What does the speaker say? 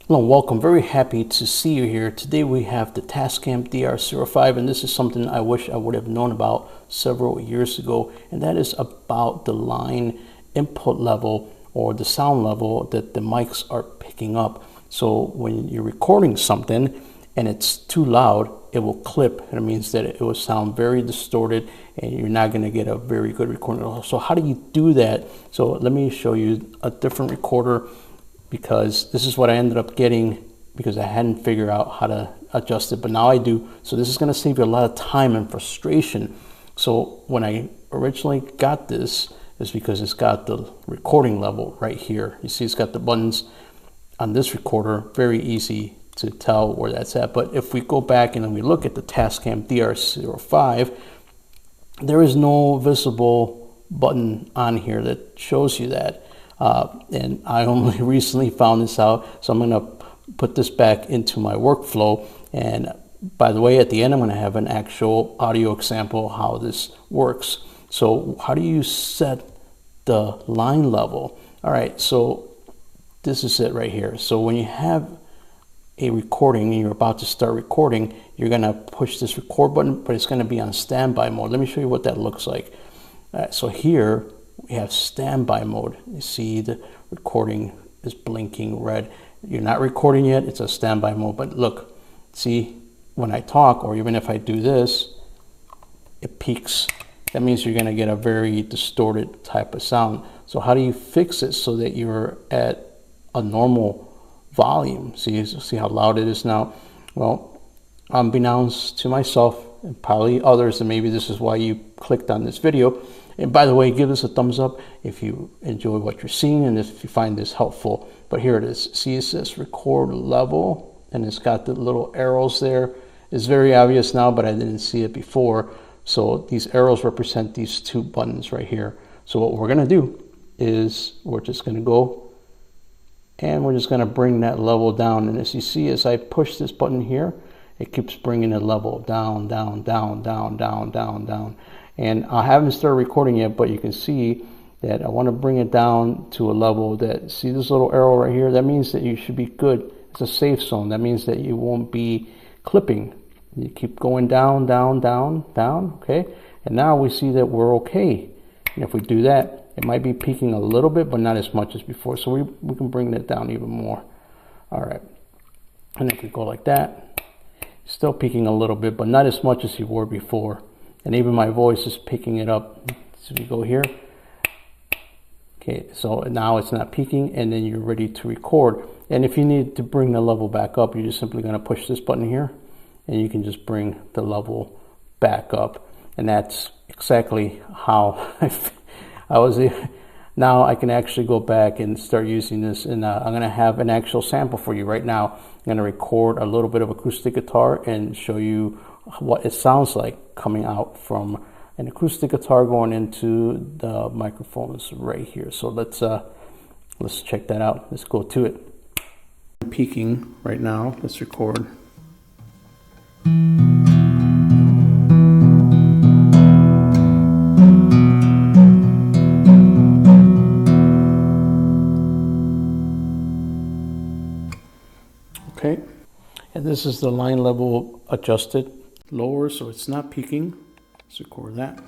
Hello and welcome. Very happy to see you here. Today we have the Tascam DR-05, and this is something I wish I would have known about several years ago, and that is about the line input level or the sound level that the mics are picking up. So when you're recording something and it's too loud, it will clip, and it means that it will sound very distorted and you're not going to get a very good recording. So how do you do that? So let me show you a different recorder, because this is what I ended up getting because I hadn't figured out how to adjust it, but now I do. So this is going to save you a lot of time and frustration. So when I originally got this, is because it's got the recording level right here. You see it's got the buttons on this recorder, very easy to tell where that's at. But if we go back and we look at the Tascam DR-05, there is no visible button on here that shows you that. And I only recently found this out, so I'm going to put this back into my workflow. And by the way, at the end I'm going to have an actual audio example how this works. So how do you set the line level? All right, so this is it right here. So when you have a recording and you're about to start recording, you're going to push this record button, but it's going to be on standby mode. Let me show you what that looks like. All right, so here we have standby mode. You see the recording is blinking red. You're not recording yet, it's a standby mode. But look, see, when I talk, or even if I do this, it peaks. That means you're gonna get a very distorted type of sound. So how do you fix it so that you're at a normal volume? See how loud it is now? Well, unbeknownst to myself and probably others, and maybe this is why you clicked on this video. And by the way, give us a thumbs up if you enjoy what you're seeing and if you find this helpful. But here it is. See, it says record level, and it's got the little arrows there. It's very obvious now, but I didn't see it before. So these arrows represent these two buttons right here. So what we're going to do is we're just going to go and we're just going to bring that level down. And as you see, as I push this button here, it keeps bringing the level down, down, down, down, down, down, down. And I haven't started recording yet, but you can see that I want to bring it down to a level that, see this little arrow right here? That means that you should be good. It's a safe zone. That means that you won't be clipping. You keep going down, down, down, down, okay? And now we see that we're okay. And if we do that, it might be peaking a little bit, but not as much as before. So we can bring that down even more. All right. And if we go like that, still peaking a little bit, but not as much as you were before. And even my voice is picking it up. So we go here. Okay, so now it's not peaking, and then you're ready to record. And if you need to bring the level back up, you're just simply going to push this button here, and you can just bring the level back up. And that's exactly how I was. Now I can actually go back and start using this, and I'm going to have an actual sample for you right now. I'm going to record a little bit of acoustic guitar and show you what it sounds like coming out from an acoustic guitar going into the microphones right here. So let's check that out. Let's go to it. I'm peaking right now. Let's record. Okay, and this is the line level adjusted lower, so it's not peaking. Let's record that.